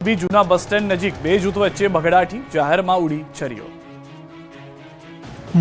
જૂના bus stand નજીક બે જૂથ વચ્ચે ભગડાટી, જાહેરમાં ઉડી છરીઓ।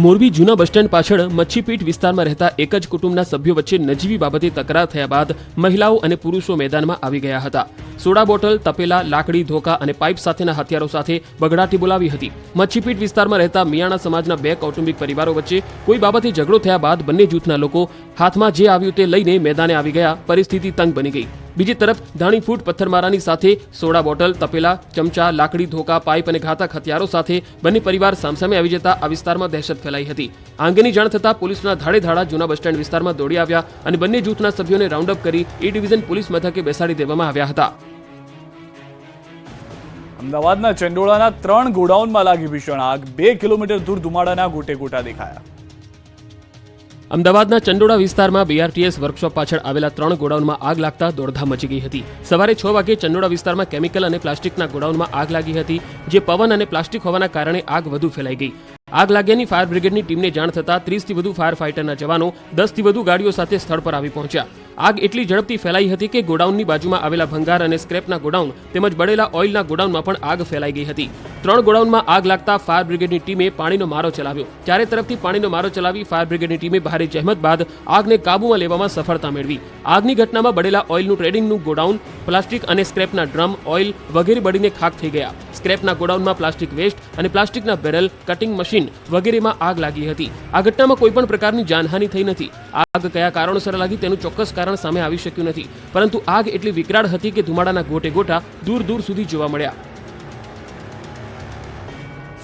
મોરબી જૂના બસ સ્ટેન્ડ પાછળ મચ્છીપીટ વિસ્તારમાં રહેતા એક જ કુટુંબના સભ્યો વચ્ચે નજીવી બાબતે તકરાર થયા બાદ મહિલાઓ અને પુરુષો મેદાનમાં આવી ગયા હતા। સોડા બોટલ, તપેલા, લાકડી, ધોકા અને પાઇપ સાથેના હથિયારો સાથે બગડાટી બોલાવી હતી। મચ્છીપીટ વિસ્તારમાં રહેતા મિયાણા સમાજના બે કૌટુંબિક પરિવારો વચ્ચે કોઈ બાબતે ઝઘડો થયા બાદ બંને જૂથના લોકો હાથમાં જે આવ્યું તે લઈને મેદાને આવી ગયા। પરિસ્થિતિ તંગ બની ગઈ। બીજી તરફ ધાણીફૂટ પથ્થરમારાની સાથે સોડા બોટલ, તપેલા, ચમચા, લાકડી, ધોકા, પાઇપ અને ઘાતક હથિયારો સાથે બંને પરિવાર સામસામે આવી જતા આ વિસ્તારમાં દહેશત ફેલાઈ હતી। આ અંગેની જાણ થતાં પોલીસના ધાડે ધાડા જૂના બસ સ્ટેન્ડ વિસ્તારમાં દોડી આવ્યા અને બંને જૂથના સભ્યોને રાઉન્ડ અપ કરી એ ડિવિઝન પોલીસ મથકે બેસાડી દેવામાં આવ્યા હતા। અમદાવાદના ચંડોળાના 3 ગોડાઉનમાં લાગી ભીષણ આગ। 2 કિલોમીટર દૂર ધુમાડાના ગોટે ગોટા દેખાયા। અમદાવાદના ચંડોળા વિસ્તારમાં બીઆરટીએસ વર્કશોપ પાછળ આવેલા 3 ગોડાઉનમાં આગ લાગતા દોડધામ મચી ગઈ હતી। સવારે 6 વાગે ચંડોળા વિસ્તારમાં કેમિકલ અને પ્લાસ્ટિકના ગોડાઉનમાં આગ લાગી હતી, જે પવન અને પ્લાસ્ટિક હોવાના કારણે આગ વધુ ફેલાઈ ગઈ। આગ લાગ્યાની ફાયર બ્રિગેડની ટીમને જાણ થતાં 30થી વધુ ફાયર ફાઇટરના જવાનો 10થી વધુ ગાડીઓ સાથે સ્થળ પર આવી પહોંચ્યા। આગ એટલી ઝડપથી ફેલાઈ હતી કે ગોડાઉનની બાજુમાં આવેલા ભંગાર અને સ્ક્રેપના ગોડાઉન તેમજ બળેલા ઓઇલના ગોડાઉનમાં પણ આગ ફેલાઈ ગઈ હતી। 3 ગોડાઉનમાં આગ લાગતા ફાયર બ્રિગેડની ટીમે પાણીનો મારો ચલાવ્યો। ચારે તરફથી પાણીનો મારો ચલાવી ફાયર બ્રિગેડની ટીમે ભારે જહેમત બાદ આગને કાબૂમાં લેવામાં સફળતા મેળવી। આગની ઘટનામાં બળેલા ઓઇલનું ટ્રેડિંગનું ગોડાઉન, પ્લાસ્ટિક અને સ્ક્રેપના ડ્રમ, ઓઇલ વગેરે બળીને ખાખ થઈ ગયા। સ્ક્રેપના ગોડાઉનમાં પ્લાસ્ટિક વેસ્ટ અને પ્લાસ્ટિકના બેરલ, કટિંગ મશીન વગેરેમાં આગ લાગી હતી। આ ઘટનામાં કોઈપણ પ્રકારની જાનહાનિ થઈ નથી। આગ કયા કારણોસર લાગી તેનું ચોક્કસ કારણ સામે આવી શક્યું નથી, પરંતુ આગ એટલી વિકરાળ હતી કે ધુમાડાના ગોટે ગોટા દૂર દૂર સુધી જોવા મળ્યા।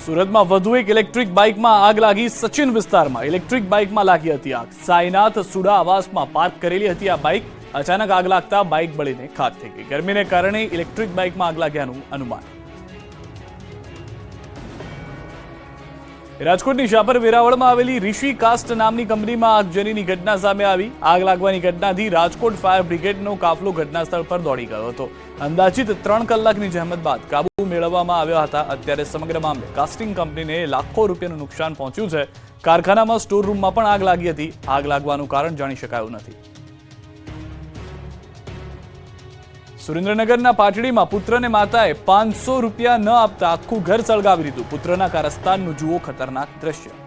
સુરતમાં વધુ એક ઇલેક્ટ્રિક બાઇકમાં આગ લાગી। સચિન વિસ્તારમાં ઇલેક્ટ્રિક બાઇકમાં લાગી હતી આગ। સાઈનાથ સુડા આવાસમાં પાર્ક કરેલી હતી આ બાઇક। અચાનક આગ લાગતા બાઇક બળીને ખાક થઈ ગઈ। ગરમીને કારણે ઇલેક્ટ્રિક બાઇકમાં આગ લાગ્યાનું અનુમાન। રાજકોટની શાપર વેરાવળમાં આવેલી ઋષિ કાસ્ટ નામની કંપનીમાં આગજનીની ઘટના સામે આવી। આગ લાગવાની ઘટનાથી રાજકોટ ફાયર બ્રિગેડનો કાફલો ઘટનાસ્થળ પર દોડી ગયો હતો। અંદાજિત 3 કલાકની જહેમત બાદ કાબુ મેળવવામાં આવ્યા હતા। અત્યારે સમગ્ર મામલે કાસ્ટિંગ કંપનીને લાખો રૂપિયાનું નુકસાન પહોંચ્યું છે। કારખાનામાં સ્ટોર રૂમમાં પણ આગ લાગી હતી। આગ લાગવાનું કારણ જાણી શકાયું નથી। સુરેન્દ્રનગરના પાટડીમાં પુત્રને માતાએ 500 રૂપિયા ન આપતા આખું ઘર સળગાવી દીધું। પુત્રના કારસ્તાનનું જુઓ ખતરનાક દ્રશ્ય।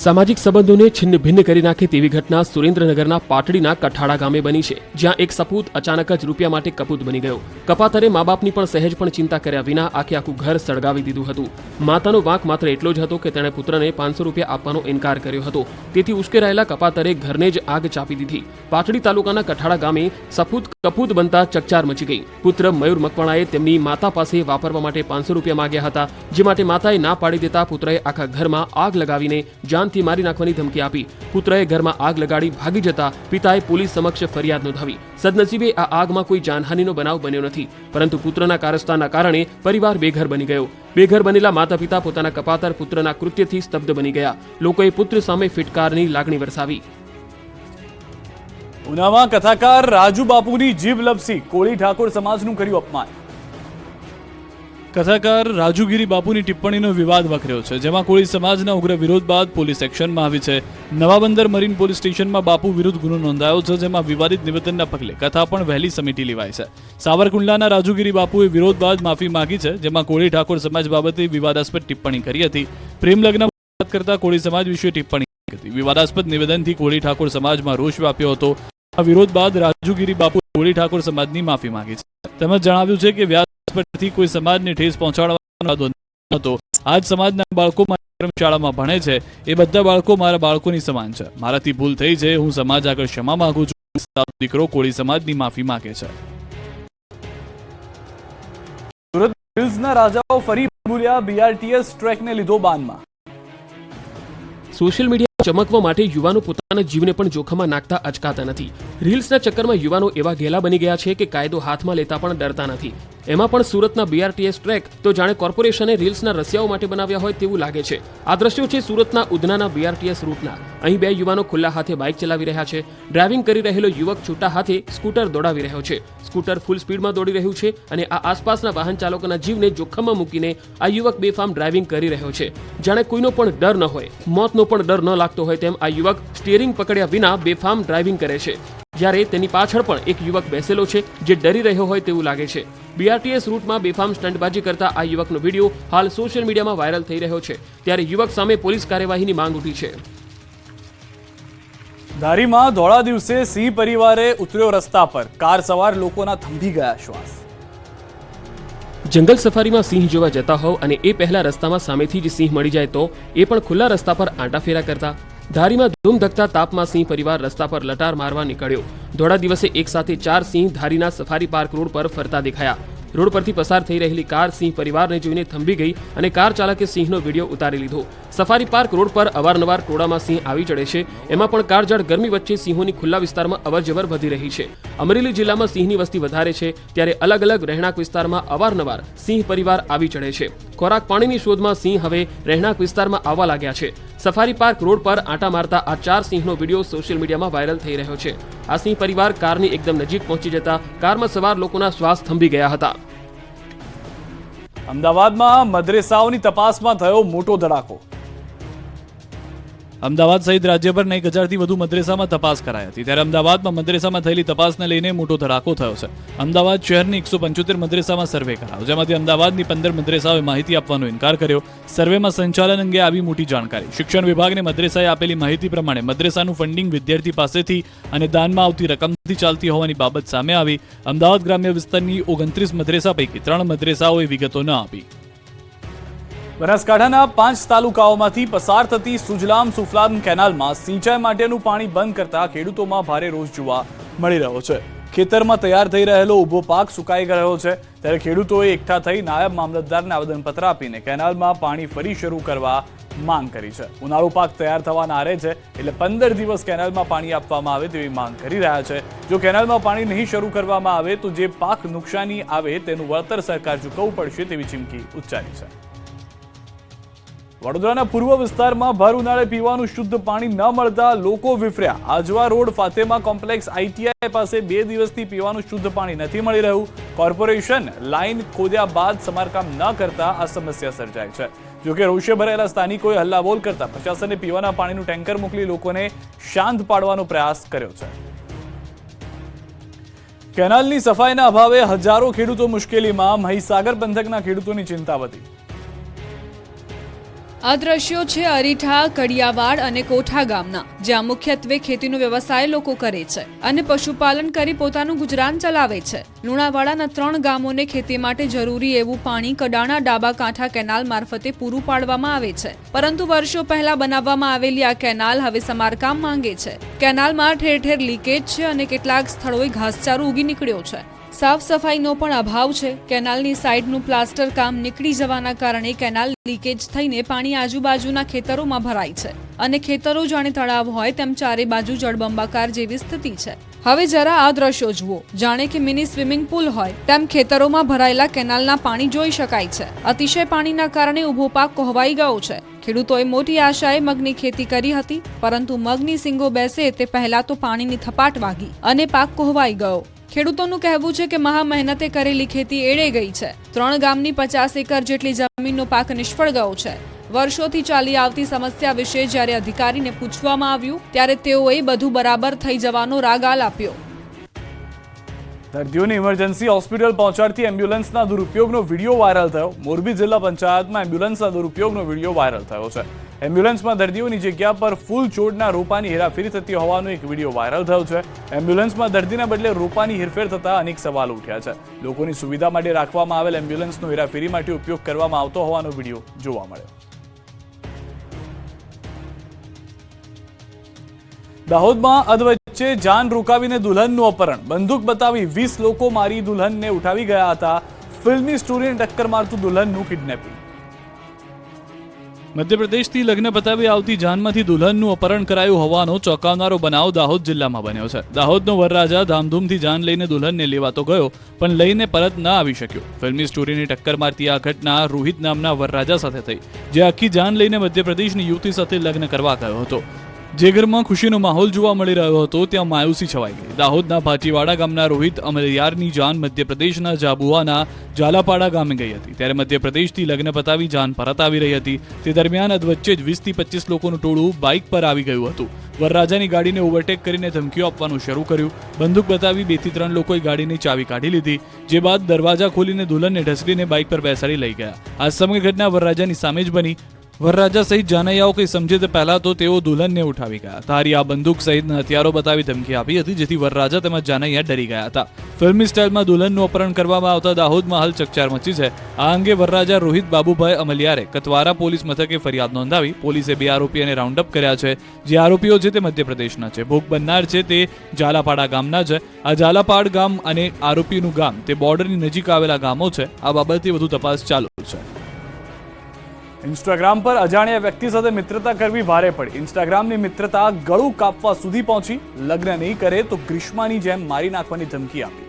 સામાજિક સંબંધોને છિન્ન ભિન્ન કરી નાખે તેવી ઘટના સુરેન્દ્રનગરના પાટડીના કઠાડા ગામે બની છે, જ્યાં એક સપૂત અચાનક જ રૂપિયા માટે કપૂત બની ગયો। કપાતરે મા બાપની પણ સહેજ પણ ચિંતા કર્યા વિના આખું ઘર સળગાવી દીધું હતું। માતાનો વાંક માત્ર એટલો જ હતો કે તેણે પુત્રને 500 રૂપિયા આપવાનો ઇનકાર કર્યો હતો। તેથી ઉશ્કેરાયેલા કપાતરે ઘરને જ આગ ચાપી દીધી। પાટડી તાલુકાના કઠાડા ગામે સપૂત કપૂત બનતા ચકચાર મચી ગઈ। પુત્ર મયુર મકવાણાએ તેમની માતા પાસે વાપરવા માટે 500 રૂપિયા માંગ્યા હતા, જે માટે માતાએ ના પાડી દેતા પુત્રએ આખા ઘરમાં આગ લગાવીને જાનથી મારી નાખવાની ધમકી આપી। પુત્રએ ઘરમાં આગ લગાડી ભાગી જતા પિતાએ પોલીસ સમક્ષ ફરિયાદ નોંધાવી। સદનસીબે આ આગમાં કોઈ જાનહાનિનો બનાવ બન્યો નથી, પરંતુ પુત્રના કારસ્તાનના કારણે પરિવાર બેઘર બની ગયો। બેઘર બનેલા માતા પિતા પોતાના કપાતર પુત્રના કૃત્યથી સ્તબ્ધ બની ગયા। લોકોએ પુત્ર સામે ફિટકારની લાગણી વરસાવી। ઉનામાં કથાકાર રાજુ બાપુની જીભ લપસી। કોળી ઠાકોર સમાજનું કર્યું અપમાન। કથાકાર રાજુગીરી બાપુની ટિપ્પણીનો વિવાદ વકર્યો છે, જેમાં કોળી સમાજના ઉગ્ર વિરોધ બાદ પોલીસ એક્શનમાં આવી છે। નવાબંદર મરીન પોલીસ સ્ટેશનમાં બાપુ વિરુદ્ધ ગુનો નોંધાયો છે, જેમાં વિવાદિત નિવેદનના પગલે કથા પણ વહેલી સમિતિ લેવાઈ છે। સાવરકુંડલાના રાજુગીરી બાપુએ વિરોધ બાદ માફી માંગી છે, જેમાં કોળી ઠાકોર સમાજ બાબતે વિવાદાસ્પદ ટિપ્પણી કરી હતી। પ્રેમ લગ્ન વાત કરતા કોળી સમાજ વિશે ટિપ્પણી કરી હતી। વિવાદાસ્પદ નિવેદનથી કોળી ઠાકોર સમાજમાં રોષ વ્યાપ્યો હતો। આ વિરોધ બાદ રાજુગીરી બાપુએ કોળી ઠાકોર સમાજની માફી માંગી છે। તેમજ જણાવ્યું છે કે વ્યાસપરથી કોઈ સમાજને ઠેસ પહોંચાડવાનો હતો। આજ સમાજના બાળકો શાળામાં ભણે છે, એ બધા બાળકો મારા બાળકોની સમાન છે। મારાથી ભૂલ થઈ છે, હું સમાજ આગળ ક્ષમા માંગુ છું। દીકરો કોળી સમાજની માફી માંગે છે। સુરત હિલ્સના રાજાઓ ફરી બોલ્યા। બીઆરટીએસ ટ્રેકને લીધો બાનમાં। સોશિયલ મીડિયા ચમકવા માટે યુવાનો પોતાના જીવને પણ જોખમમાં નાખતા અચકાતા નથી। રીલ્સના ચક્કરમાં યુવાનો એવા ઘેલા બની ગયા છે કે કાયદો હાથમાં લેતા પણ ડરતા નથી। એમાં પણ સુરતના બીઆરટીએસ ટ્રેક તો જાણે કોર્પોરેશને રીલ્સના રસિયાઓ માટે બનાવ્યા હોય તેવું લાગે છે। આ દ્રશ્યો છે સુરતના ઉધનાના બીઆરટીએસ રૂટના। અહીં 2 યુવાનો ખુલ્લા હાથે બાઇક ચલાવી રહ્યા છે। ડ્રાઇવિંગ કરી રહેલો યુવક છૂટા હાથે સ્કૂટર દોડાવી રહ્યો છે। સ્કૂટર ફૂલ સ્પીડમાં દોડી રહ્યું છે અને આ આસપાસના વાહન ચાલકોના જીવને જોખમમાં મૂકીને આ યુવક બેફામ ડ્રાઇવિંગ કરી રહ્યો છે। જાણે કોઈનો પણ ડર ન હોય, મોતનો પણ ડર ન લાગતો હોય તેમ આ યુવક સ્ટીયરિંગ પકડ્યા વિના બેફામ ડ્રાઇવિંગ કરે છે। જ્યારે તેની પાછળ પણ એક યુવક બેસેલો છે, જે ડરી રહ્યો હોય તેવું લાગે છે। BRTS રૂટમાં બેફામ સ્ટંટબાજી કરતા આ યુવકનો વિડીયો હાલ સોશિયલ મીડિયામાં વાયરલ થઈ રહ્યો છે, ત્યારે યુવક સામે પોલીસ કાર્યવાહીની માંગ ઉઠી છે. ધારીમાં ધોળા દિવસે સિંહ પરિવારે ઉતર્યો રસ્તા પર, કાર સવાર લોકોના થંભી ગયા શ્વાસ. જંગલ સફારીમાં સિંહ જોવા જતા હોવ અને એ પહેલા રસ્તામાં સામેથી જ સિંહ મળી જાય તો એ પણ ખુલ્લા રસ્તા પર આંટાફેરા કરતા. ધારીમાં ધૂમધકતા તાપમાં સિંહ પરિવાર રસ્તા પર લટાર મારવા નીકળ્યો. ધોળા દિવસે એક સાથે 4 સિંહ ધારીના સફારી પાર્ક રોડ પર ફરતા દેખાયા. રોડ પરથી પસાર થઈ રહેલી કાર સિંહ પરિવારને જોઈને થંભી ગઈ અને કાર ચાલકે સિંહનો વિડીયો ઉતારી લીધો. સફારી પાર્ક રોડ પર અવારનવાર ટોળામાં સિંહ આવી ચડે છે, એમાં પણ કાળઝાળ ગરમી વચ્ચે સિંહોની ખુલ્લા વિસ્તારમાં અવરજવર વધી રહી છે. અમરેલી જિલ્લામાં સિંહની વસ્તી વધારે છે, ત્યારે અલગ અલગ રહેણાંક વિસ્તારમાં અવારનવાર સિંહ પરિવાર આવી ચડે છે. ખોરાક પાણીની શોધમાં સિંહ હવે રહેણાંક વિસ્તારમાં આવવા લાગ્યા છે. સફારી પાર્ક રોડ પર આંટા મારતા આ 4 સિંહનો વિડીયો સોશિયલ મીડિયામાં વાયરલ થઈ રહ્યો છે. આ સિંહ પરિવાર કારની એકદમ નજીક પહોંચી જતા કારમાં સવાર લોકોના શ્વાસ થંભી ગયા હતા. અમદાવાદમાં મદ્રેસાઓની તપાસમાં થયો મોટો ધડાકો. અમદાવાદ સહિત રાજ્યભરના 1000થી વધુ મદ્રેસામાં તપાસ કરાઈ હતી, ત્યારે અમદાવાદમાં મદ્રેસામાં થયેલી તપાસને લઈને મોટો ધડાકો થયો છે. અમદાવાદ શહેરની 175 મદ્રેસામાં સર્વે કરાયો, જેમાંથી અમદાવાદની 15 મદ્રેસાઓએ માહિતી આપવાનો ઇનકાર કર્યો. સર્વેમાં સંચાલન અંગે આવી મોટી જાણકારી. શિક્ષણ વિભાગને મદ્રેસાએ આપેલી માહિતી પ્રમાણે મદ્રેસાનું ફંડિંગ વિદ્યાર્થી પાસેથી અને દાનમાં આવતી રકમથી ચાલતી હોવાની બાબત સામે આવી. અમદાવાદ ગ્રામ્ય વિસ્તારની 29 મદ્રેસા પૈકી 3 મદ્રેસાઓએ વિગતો ન આપી. બનાસકાંઠાના 5 તાલુકાઓમાંથી પસાર થતી સુજલામ સુફલામ કેનાલમાં સિંચાઈ માટેનું પાણી બંધ કરતા ખેડૂતોમાં ભારે રોષ જોવા મળી રહ્યો છે. ખેતરમાં તૈયાર થઈ રહેલો ઊભો પાક સુકાઈ ગયો છે, ત્યારે ખેડૂતોએ એકઠા થઈ નાયબ મામલતદારને આવેદનપત્ર આપીને કેનાલમાં પાણી ફરી શરૂ કરવા માંગ કરી છે. ઉનાળુ પાક તૈયાર થવાના આરે છે, એટલે 15 દિવસ કેનાલમાં પાણી આપવામાં આવે તેવી માંગ કરી રહ્યા છે. જો કેનાલમાં પાણી નહીં શરૂ કરવામાં આવે તો જે પાક નુકસાની આવે તેનું વળતર સરકાર ચૂકવવું પડશે તેવી ચીમકી ઉચ્ચારી છે. વડોદરાના પૂર્વ વિસ્તારમાં ભર ઉનાળે પીવાનું શુદ્ધ પાણી ન મળતા લોકો વિફર્યા. Ajwa road Fatema complex ITI પાસે 2 દિવસથી પીવાનું શુદ્ધ પાણી નથી મળી રહ્યું. કોર્પોરેશન લાઈન ખોદ્યા બાદ સમારકામ ન કરતા આ સમસ્યા સર્જાય છે. જોકે રોષે ભરાયેલા સ્થાનિકોએ હલ્લાબોલ કરતા પ્રશાસને પીવાના પાણીનું ટેન્કર મોકલી લોકોને શાંત પાડવાનો પ્રયાસ કર્યો છે. કેનાલની સફાઈના અભાવે હજારો ખેડૂતો મુશ્કેલીમાં. મહીસાગર પંથકના ખેડૂતોની ચિંતા વધી. આ દ્રશ્યો છે અરીઠા, કડિયાવાડ અને કોઠા ગામના, જ્યાં મુખ્યત્વે ખેતીનો વ્યવસાય લોકો કરે છે અને પશુપાલન કરી પોતાનું ગુજરાન ચલાવે છે. લુણાવાડાના 3 ગામોને ખેતી માટે જરૂરી એવું પાણી કડાણા ડાબા કાંઠા કેનાલ મારફતે પૂરું પાડવામાં આવે છે, પરંતુ વર્ષો પહેલા બનાવવામાં આવેલી આ કેનાલ હવે સમારકામ માંગે છે. કેનાલમાં ઠેર ઠેર લીકેજ છે અને કેટલાક સ્થળોએ ઘાસચારો ઉગી નીકળ્યો છે. સાફ સફાઈનો પણ અભાવ છે. કેનાલની સાઈડનું પ્લાસ્ટર કામ નીકળી જવાના કારણે કેનાલ લીકેજ થઈને પાણી આજુબાજુના ખેતરોમાં ભરાય છે અને ખેતરો જાણે તળાવ હોય તેમ ચારે બાજુ જળબંબાકાર જેવી સ્થિતિ છે. હવે જરા આ દ્રશ્યો જુઓ, જાણે કે મિની સ્વિમિંગ પુલ હોય તેમ ખેતરોમાં ભરાયેલા કેનાલના પાણી જોઈ શકાય છે. અતિશય પાણીના કારણે ઊભો પાક કોહવાઈ ગયો છે. ખેડૂતોએ મોટી આશાએ મગની ખેતી કરી હતી, પરંતુ મગની સિંગો બેસે તે પહેલા તો પાણીની થપાટ વાગી અને પાક કોહવાઈ ગયો. ખેડૂતોનું કહેવું છે કે મહા મહેનતે કરેલી ખેતી એળે ગઈ છે. 3 ગામની 50 એકર જેટલી જમીનનો પાક નિષ્ફળ ગયો છે. વર્ષોથી ચાલી આવતી સમસ્યા વિશે જ્યારે અધિકારીને પૂછવામાં આવ્યું ત્યારે તેઓએ બધું બરાબર થઈ જવાનો રાગાલ આપ્યો. દર્દીઓને ઇમરજન્સી હોસ્પિટલ પહોંચાડતી એમ્બ્યુલન્સના દુરુપયોગનો વિડીયો વાયરલ થયો. મોરબી જિલ્લા પંચાયતમાં એમ્બ્યુલન્સના દુરુપયોગનો વિડીયો વાયરલ થયો છે. એમ્બ્યુલન્સમાં દર્દીઓની જગ્યા પર ફૂલ છોડના રોપાની હેરાફેરી થતી હોવાનો એક વિડીયો વાયરલ થયો છે. એમ્બ્યુલન્સમાં દર્દીના બદલે રોપાની હેરફેર થતા અનેક સવાલો ઉઠ્યા છે. લોકોની સુવિધા માટે રાખવામાં આવેલ એમ્બ્યુલન્સનો હેરાફેરી માટે ઉપયોગ કરવામાં આવતો હોવાનો વિડીયો જોવા મળ્યો. દાહોદમાં અધવચ્ચે જાન રોકાવીને દુલ્હનનું અપહરણ. બંદૂક બતાવી 20 લોકો મારી દુલ્હનને ઉઠાવી ગયા હતા. ફિલ્મી સ્ટોરીને ટક્કર મારતું દુલ્હનનું કિડનેપિંગ. મધ્યપ્રદેશથી લગ્ન પતાવી આવતી જાનમાંથી દુલ્હનનું અપહરણ કરાયું હોવાનો ચોંકાવનારો બનાવ દાહોદ જિલ્લામાં બન્યો છે. દાહોદનો વરરાજા ધામધૂમથી જાન લઈને દુલ્હનને લેવા તો ગયો, પણ લઈને પરત ન આવી શક્યો. ફિલ્મી સ્ટોરીની ટક્કર મારતી આ ઘટના રોહિત નામના વરરાજા સાથે થઈ, જે આખી જાન લઈને મધ્યપ્રદેશની યુવતી સાથે લગ્ન કરવા ગયો હતો. જે ઘરમાં ખુશીનો માહોલ જોવા મળી રહ્યો હતો ત્યાં માયુસી છવાઈ ગઈ. દાહોદના ભાટીવાડા ગામના રોહિત અમલિયારની જાન મધ્યપ્રદેશના ઝાબુઆના ઝાલાપાડા ગામે ગઈ હતી. ત્યારે મધ્યપ્રદેશથી લગ્ન પતાવી જાન પરત આવી રહી હતી. તે દરમિયાન અધવચ્ચે જ 20 થી 25 લોકોનું ટોળું બાઇક પર આવી ગયું હતું. વરરાજાની ગાડીને ઓવરટેક કરીને ધમકીઓ આપવાનું શરૂ કર્યું. બંદૂક બતાવી 2 થી 3 લોકોએ ગાડીની ચાવી કાઢી લીધી, જે બાદ દરવાજા ખોલીને દુલ્હનને ઢસડીને બાઇક પર બેસાડી લઈ ગયા. આ સમગ્ર ઘટના વરરાજાની સામે જ બની. વરરાજા સહિત જાનૈયાઓ કંઈ સમજે તે પહેલા તો તેઓ દુલ્હનને ઉઠાવી ગયા. તારી આ બંદૂક સહિતના હથિયારો બતાવી ધમકી આપી હતી, જેથી વરરાજા તેમજ જાનૈયા ડરી ગયા હતા. ફિલ્મી સ્ટાઇલમાં દુલ્હનનું અપહરણ કરવામાં આવતા દાહોદમાં હાલ ચકચાર મચી છે. આ અંગે વરરાજા રોહિત બાબુભાઈ અમલિયારે કતવારા પોલીસ મથકે ફરિયાદ નોંધાવી. પોલીસે 2 આરોપીઓને રાઉન્ડ અપ કર્યા છે. જે આરોપીઓ છે તે મધ્યપ્રદેશના છે. ભોગ બનનાર છે તે ઝાલાપાડા ગામના છે. આ ઝાલાપાડ ગામ અને આરોપીનું ગામ તે બોર્ડરની નજીક આવેલા ગામો છે. આ બાબતે વધુ તપાસ ચાલુ છે. ઇન્સ્ટાગ્રામ પર અજાણ્યા વ્યક્તિ સાથે મિત્રતા કરવી ભારે પડી. ઇન્સ્ટાગ્રામની મિત્રતા ગળું કાપવા સુધી પહોંચી. લગ્ન નહીં કરે તો ગ્રીષ્માની જેમ મારી નાખવાની ધમકી આપી.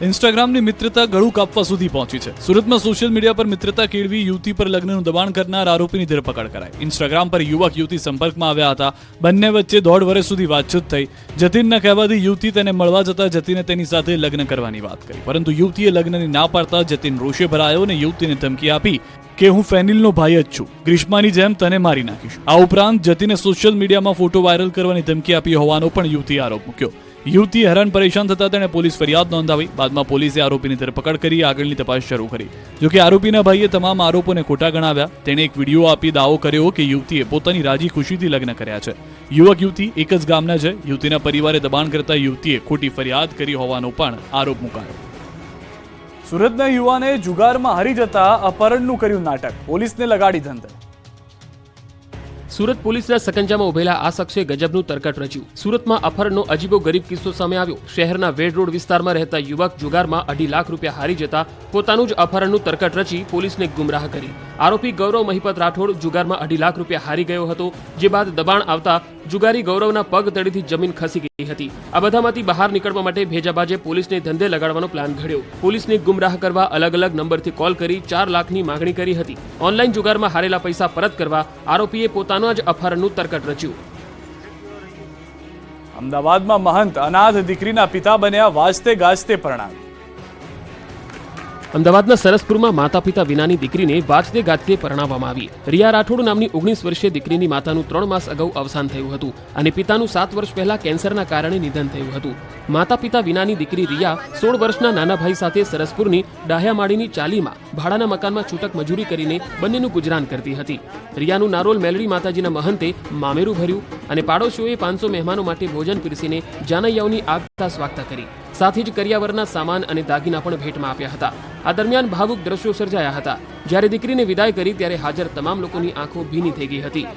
ઇન્સ્ટાગ્રામની મિત્રતા ગળું કાપવા સુધી પહોંચી છે. સુરતમાં સોશિયલ મીડિયા પર મિત્રતા કેળવી યુવતી પર લગ્નનું દબાણ કરનાર આરોપીની ધરપકડ કરાઈ. ઇન્સ્ટાગ્રામ પર યુવક યુવતી સંપર્કમાં આવ્યા હતા. બંને વચ્ચે 1.5 વર્ષ સુધી વાતચીત થઈ. જતીનના કહેવાથી યુવતી તેને મળવા જતા જતીને તેની સાથે લગ્ન કરવાની વાત કરી, પરંતુ યુવતીએ લગ્નની ના પાડતા જતીન રોષે ભરાયો અને યુવતીને ધમકી આપી કે હું ફેનિલનો ભાઈ જ છું, ગ્રીષ્માની જેમ તને મારી નાખીશ. આ ઉપરાંત જતીને સોશિયલ મીડિયામાં ફોટો વાયરલ કરવાની ધમકી આપી હોવાનો પણ યુવતીએ આરોપ મૂક્યો. યુવતી હેરાન પરેશાન થતા તેણે પોલીસ ફરિયાદ નોંધાવી. બાદમાં પોલીસે આરોપીની ધરપકડ કરી આગળની તપાસ શરૂ કરી. જોકે આરોપીના ભાઈએ તમામ આરોપોને ખોટા ગણાવ્યા. તેણે એક વિડીયો આપી દાવો કર્યો કે યુવતીએ પોતાની રાજી ખુશીથી લગ્ન કર્યા છે. યુવક યુવતી એક જ ગામના છે. યુવતીના પરિવારે દબાણ કરતા યુવતીએ ખોટી ફરિયાદ કરી હોવાનો પણ આરોપ મુકાયો. સુરતના યુવાને જુગારમાં હારી જતા અપહરણનું કર્યું નાટક. પોલીસને લગાડી ધંધે. સુરત પોલીસના સકંજામાં ઉભેલા આ શખ્સે ગજબનું તરકટ રચ્યું. સુરતમાં અપહરણનો અજીબો ગરીબ કિસ્સો સામે આવ્યો. શહેરના વેડ રોડ વિસ્તારમાં રહેતા યુવક જુગારમાં 2.5 લાખ રૂપિયા હારી જતા પોતાનું જ અપહરણનું તરકટ રચી પોલીસને ગુમરાહ કરી. આરોપી ગૌરવ મહિપત રાઠોડ જુગારમાં 2.5 લાખ રૂપિયા હારી ગયો હતો, જે બાદ દબાણ આવતા જુગારી ગૌરવના પગ તળેથી જમીન ખસી ગઈ હતી. આ બધામાંથી બહાર નીકળવા માટે ભેજાબાજે પોલીસને ધંધે લગાડવાનો પ્લાન ઘડ્યો. પોલીસને ગુમરાહ કરવા અલગ અલગ નંબરથી કોલ કરી 4 લાખની માંગણી કરી હતી. ઓનલાઈન જુગારમાં હારેલા પૈસા પરત કરવા આરોપીએ પોતાનો જ અપહરણનું તરકટ રચ્યું. અમદાવાદમાં મહંત અનાથ દીકરીના પિતા બન્યા. વાજતે ગાજતે પરણાવી. અમદાવાદના સરસપુરમાં માતા પિતા વિનાની દીકરીને વાજતે ગાજતે પરણાવવામાં આવી. રિયા રાઠોડ નામની 19 વર્ષીય દીકરીની માતાનું 3 માસ અગાઉ અવસાન થયું હતું અને પિતાનું 7 વર્ષ પહેલા કેન્સરના કારણે નિધન થયું હતું. માતા પિતા વિનાની દીકરી રિયા 16 વર્ષના નાના ભાઈ સાથે સરસપુરની ડાહ્યામાળીની ચાલીમાં ભાડાના મકાનમાં છૂટક મજૂરી કરીને બંનેનું ગુજરાન કરતી હતી. રિયાનું નારોલ મેલડી માતાજીના મહંતે મામેરું ભર્યું અને પાડોશીઓએ 500 મહેમાનો માટે ભોજન પીરસીને જાનૈયાઓની આગતા સ્વાગતા કરી. સાથે જ કરિયાવરના સામાન અને દાગીના પણ ભેટમાં આપ્યા હતા. આ દરમિયાન ભાવુક દ્રશ્યો સર્જાયા હતા. જ્યારે દીકરીને વિદાય કરી ત્યારે હાજર તમામ લોકોની આંખો ભીની થઈ ગઈ હતી.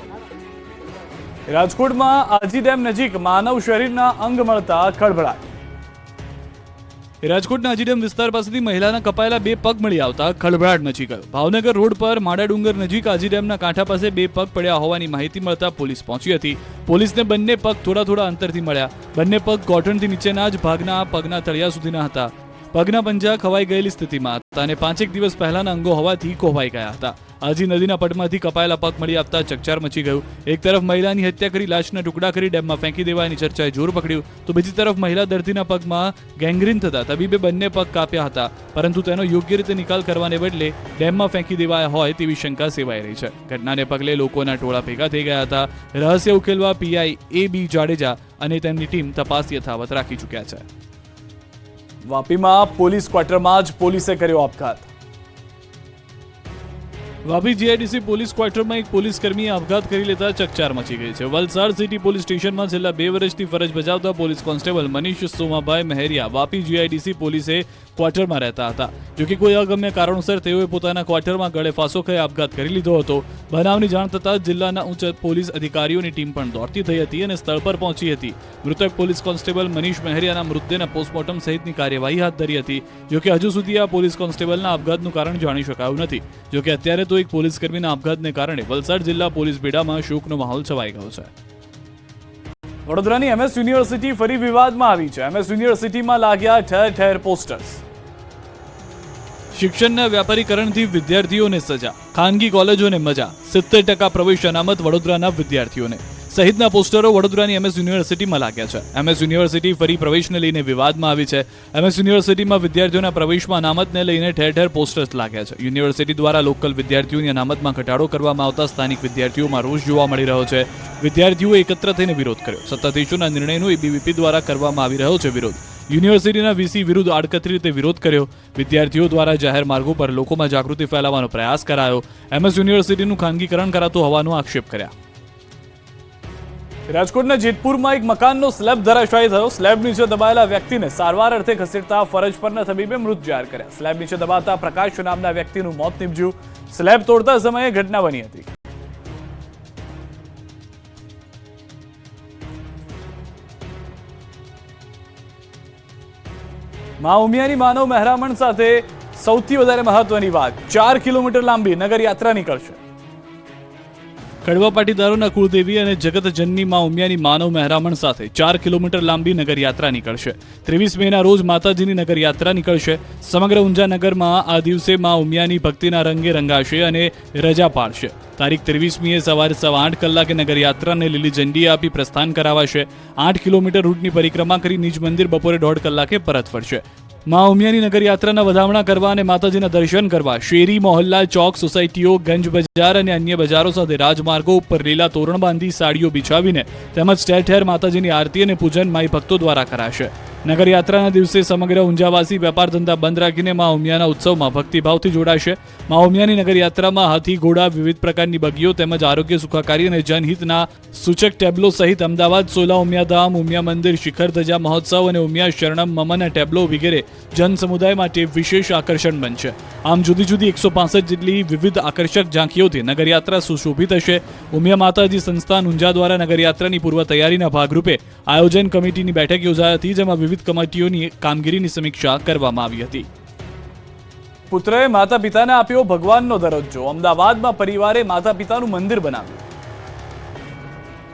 રાજકોટમાં આજી ડેમ નજીક માનવ શરીરના અંગ મળતા ખળભળાટ. રાજકોટના આજી ડેમ વિસ્તાર પાસેથી મહિલાના કપાયેલા 2 પગ મળી આવતા ખળભળાટ મચી ગયો. ભાવનગર રોડ પર માડા ડુંગર નજીક આજી ડેમના કાંઠા પાસે 2 પગ પડ્યા હોવાની માહિતી મળતા પોલીસ પહોંચી હતી. પોલીસને બંને પગ થોડા અંતરથી મળ્યા. બંને પગ ઘોટણથી નીચેના જ ભાગના પગના તળિયા સુધીના હતા. પગના પંજા ખવાઈ ગયેલી સ્થિતિમાં હતા અને 5 દિવસ પહેલાના અંગો હોવાથી કોહવાઈ ગયા હતા. આજી નદીના પટમાંથી કપાયેલા પગ મળી આવતા ચકચાર મચી ગયું. એક તરફ મહિલાની હત્યા કરી લાશના ટુકડા કરી ડેમમાં ફેંકી દેવાની ચર્ચાએ જોર પકડ્યું, તો બીજી તરફ મહિલા દર્દીના પગમાં ગેંગ્રીન થતા તબીબે બંને પગ કાપ્યા હતા, પરંતુ તેનો યોગ્ય રીતે નિકાલ કરવાને બદલે ડેમમાં ફેંકી દેવાયા હોય તેવી શંકા સેવાઈ રહી છે. ઘટનાને પગલે લોકોના ટોળા ભેગા થઈ ગયા હતા. રહસ્ય ઉકેલવા પીઆઈ AB જાડેજા અને તેમની ટીમ તપાસ યથાવત રાખી ચૂક્યા છે. વાપીમાં પોલીસ ક્વાર્ટરમાં જ પોલીસે કર્યો આપઘાત. વાપી GIDC પોલીસ ક્વાર્ટરમાં એક પોલીસ કર્મીએ આપઘાત કરી લેતા ચકચાર મચી ગઈ છે. વલસાડ સિટી પોલીસ સ્ટેશનમાં છેલ્લા 2 વર્ષથી ફરજ બજાવતા police constable Manish Somabhai Mehariya Vapi GIDC પોલીસે ક્વાર્ટરમાં રહેતા હતા. જોકે કોઈ અગમ્ય કારણોસર તેઓએ પોતાના ક્વાર્ટરમાં ગળે ફાંસો ખાઈ આપઘાત કરી લીધો હતો. બનાવની જાણ થતાં જિલ્લાના ઉચ્ચ પોલીસ અધિકારીઓની ટીમ પણ દોડતી થઈ હતી અને સ્થળ પર પહોંચી હતી. મૃતક પોલીસ કોન્સ્ટેબલ મનીષ મહેરિયાના મૃતદેહના પોસ્ટમોર્ટમ સહિતની કાર્યવાહી હાથ ધરી હતી. જોકે હજુ સુધી આ પોલીસ કોન્સ્ટેબલના આપઘાતનું કારણ જાણી શકાયું નથી. જોકે અત્યારે તો એક પોલીસકર્મીના આપઘાતને કારણે વલસાડ જિલ્લા પોલીસ બેડામાં શોકનો માહોલ છવાઈ ગયો છે. વડોદરાની MS યુનિવર્સિટી ફરી વિવાદમાં આવી છે. MS યુનિવર્સિટીમાં લાગ્યા ઠેર ઠેર પોસ્ટર્સ. શિક્ષણના વ્યાપારીકરણથી વિદ્યાર્થીઓને સજા, ખાનગી કોલેજોને મજા, 70% પ્રવેશ અનામત વડોદરાના વિદ્યાર્થીઓને સહિતના પોસ્ટરો વડોદરાની MS યુનિવર્સિટીમાં લાગ્યા છે. MS યુનિવર્સિટી ફરી પ્રવેશને લઈને વિવાદમાં આવી છે. MS યુનિવર્સિટીમાં વિદ્યાર્થીઓના પ્રવેશમાં અનામતને લઈને ઠેર ઠેર પોસ્ટર્સ લાગ્યા છે. યુનિવર્સિટી દ્વારા લોકલ વિદ્યાર્થીઓની અનામતમાં ઘટાડો કરવામાં આવતા સ્થાનિક વિદ્યાર્થીઓમાં રોષ જોવા મળી રહ્યો છે. વિદ્યાર્થીઓએ એકત્ર થઈને વિરોધ કર્યો. સત્તાધીશોના નિર્ણયનો ABVP દ્વારા કરવામાં આવી રહ્યો છે વિરોધ. યુનિવર્સિટીના VC વિરુદ્ધ આડકતરી રીતે વિરોધ કર્યો. વિદ્યાર્થીઓ દ્વારા જાહેર માર્ગો પર લોકોમાં જાગૃતિ ફેલાવવાનો પ્રયાસ કરાયો. MS યુનિવર્સિટીનું ખાનગીકરણ કરાતું હોવાનો આક્ષેપ કર્યા. રાજકોટના જેતપુરમાં એક મકાનનો સ્લેબ ધરાશાયી થયો. સ્લેબ નીચે દબાયેલા વ્યક્તિને સારવાર અર્થે ખસેડતા ફરજ પરના તબીબે મૃત જાહેર કર્યા. સ્લેબ નીચે દબાતા પ્રકાશ નામના વ્યક્તિનું મોત નીપજ્યું. સ્લેબ તોડતા સમયે ઘટના બની હતી. મા ઉમિયાની માનવ મહેરામણ સાથે સૌથી વધારે મહત્વની વાત, 4 કિલોમીટર લાંબી નગર યાત્રા નીકળશે. કડવા પાટીદારોના કુળદેવી અને જગતજનની મા ઉમિયાની માનવ મહેરામણ સાથે 4 કિલોમીટર લાંબી નગર યાત્રા નીકળશે. 23 મેના રોજ માતાજીની નગર યાત્રા નીકળશે. સમગ્ર ઊંઝા નગરમાં આ દિવસે મા ઉમિયાની ભક્તિના રંગે રંગાશે અને રજા પાડશે. તારીખ 23મીએ સવારે 8:15 કલાકે નગર યાત્રાને લીલી ઝંડી આપી પ્રસ્થાન કરાવાશે. 8 કિલોમીટર રૂટની પરિક્રમા કરી નિજ મંદિર બપોરે 1:30 કલાકે પરત ફરશે. મા ઉમિયાની નગર યાત્રાના વધામણા કરવા અને માતાજીના દર્શન કરવા શેરી, મોહલ્લા, ચોક, સોસાયટીઓ, ગંજ બજાર અને અન્ય બજારો સાથે રાજમાર્ગો ઉપર લીલા તોરણ બાંધી સાડીઓ બિછાવીને તેમજ ઠેર ઠેર માતાજીની આરતી અને પૂજન માઈ ભક્તો દ્વારા કરાશે. નગર યાત્રાના દિવસે સમગ્ર ઊંઝાવાસી વેપાર ધંધા બંધ રાખીને મા ઉમિયાના ઉત્સવમાં ભક્તિભાવથી જોડાશે. મા ઉમિયાની નગર યાત્રામાં હાથી, ઘોડા, વિવિધ પ્રકારની બગીઓ તેમજ આરોગ્ય, સુખાકારી અને જનહિતના સૂચક ટેબ્લો સહિત અમદાવાદ, સોલા, ઉમિયાધામ, ઉમિયા મંદિર, શિખર ધજા મહોત્સવ અને ઉમિયા શરણમ મમના ટેબ્લો વગેરે જન સમુદાય માટે વિશેષ આકર્ષણ બનશે. આમ જુદી જુદી 165 જેટલી વિવિધ આકર્ષક ઝાંખીઓથી નગરયાત્રા સુશોભિત હશે. ઉમિયા માતાજી સંસ્થાન ઊંઝા દ્વારા નગરયાત્રાની પૂર્વ તૈયારીના ભાગરૂપે આયોજન કમિટીની બેઠક યોજાઈ હતી, જેમાં વિવિધ કમિટીઓની કામગીરીની સમીક્ષા કરવામાં આવી હતી. પુત્રએ માતા પિતાને આપ્યો ભગવાનનો દરજ્જો. અમદાવાદમાં પરિવારે માતા પિતાનું મંદિર બનાવ્યું.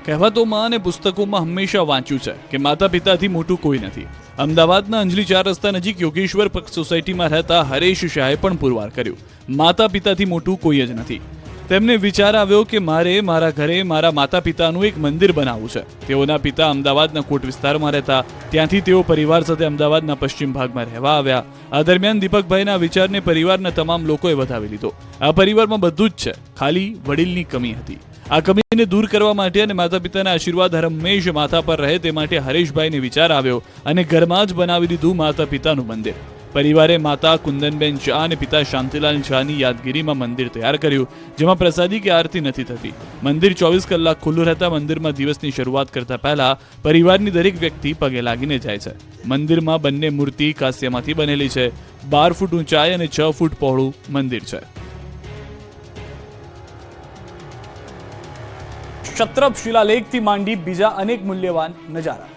કહેવતોમાં અને પુસ્તકોમાં હંમેશા વાંચ્યું છે કે માતા પિતાથી મોટું કોઈ નથી. અમદાવાદના અંજલી 4 રસ્તા નજીક યોગેશ્વર સોસાયટીમાં રહેતા હરેશ શાહે પણ પુરવાર કર્યું, માતા પિતાથી મોટું કોઈ જ નથી. તેમને વિચાર આવ્યો કે મારે મારા ઘરે મારા માતા પિતાનું એક મંદિર બનાવવું છે. તેઓના પિતા અમદાવાદના કોટ વિસ્તારમાં રહેતા. ત્યાંથી તેઓ પરિવાર સાથે અમદાવાદના પશ્ચિમ ભાગમાં રહેવા આવ્યા. આ દરમિયાન દીપકભાઈના વિચારને પરિવારના તમામ લોકોએ વધાવી લીધો. આ પરિવારમાં બધું જ છે, ખાલી વડીલની કમી હતી. આ કમીને દૂર કરવા માટે અને માતા પિતાના આશીર્વાદ હંમેશ માથા પર રહે તે માટે હરેશભાઈને વિચાર આવ્યો અને ઘરમાં જ બનાવી દીધું માતા પિતાનું મંદિર. પરિવારે માતા કુંદનબેન શાહ અને પિતા શાંતિલાલ શાહની યાદગીરીમાં મંદિર તૈયાર કર્યું, જેમાં પ્રસાદી કે આરતી નથી થતી. મંદિર 24 કલાક ખુલ્લું રહેતા મંદિરમાં દિવસની શરૂઆત કરતા પહેલા પરિવારની દરેક વ્યક્તિ પગે લાગીને જાય છે. મંદિરમાં બંને મૂર્તિ કાંસ્યમાંથી બનેલી છે. 12 ફૂટ ઊંચાઈ અને 6 ફૂટ પહોળું મંદિર છે. ક્ષત્રપ શિલાલેખથી માંડી બીજા અનેક મૂલ્યવાન નજારા.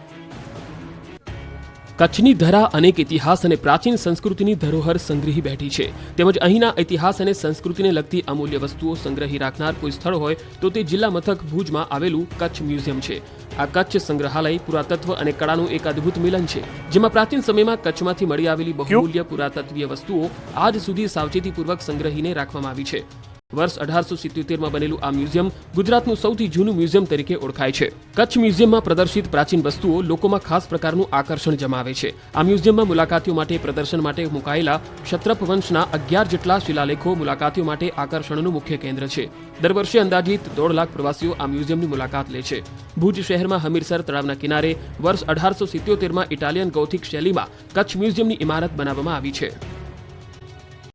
કચ્છની ધરા અનેક ઇતિહાસ અને પ્રાચીન સંસ્કૃતિની ધરોહર સંગ્રહી બેઠી છે. તેમજ અહીંના ઇતિહાસ અને સંસ્કૃતિને લગતી અમૂલ્ય વસ્તુઓ સંગ્રહી રાખનાર કોઈ સ્થળ હોય તો તે જિલ્લા મથક ભુજમાં આવેલું કચ્છ મ્યુઝિયમ છે. આ કચ્છ સંગ્રહાલય પુરાતત્વ અને કળાનું એક અદ્ભુત મિલન છે, જેમાં પ્રાચીન સમયમાં કચ્છમાંથી મળી આવેલી બહુમૂલ્ય પુરાતત્વીય વસ્તુઓ આજ સુધી સાવચેતીપૂર્વક સંગ્રહીને રાખવામાં આવી છે. વર્ષ 1877માં બનેલું આ મ્યુઝિયમ ગુજરાતનું સૌથી જૂનું મ્યુઝિયમ તરીકે ઓળખાય છે. કચ્છ મ્યુઝિયમમાં પ્રદર્શિત પ્રાચીન વસ્તુઓ લોકોમાં ખાસ પ્રકારનું આકર્ષણ જમાવે છે. આ મ્યુઝિયમમાં મુલાકાતીઓ માટે પ્રદર્શન માટે મુકાયેલા ક્ષત્રપ વંશના 11 જેટલા શિલાલેખો મુલાકાતીઓ માટે આકર્ષણનું મુખ્ય કેન્દ્ર છે. દર વર્ષે અંદાજિત 1.5 લાખ પ્રવાસીઓ આ મ્યુઝિયમની મુલાકાત લે છે. ભુજ શહેરમાં હમીરસર તળાવના કિનારે વર્ષ 1877માં ઇટાલિયન ગોથિક શૈલીમાં કચ્છ મ્યુઝિયમની ઇમારત બનાવવામાં આવી છે.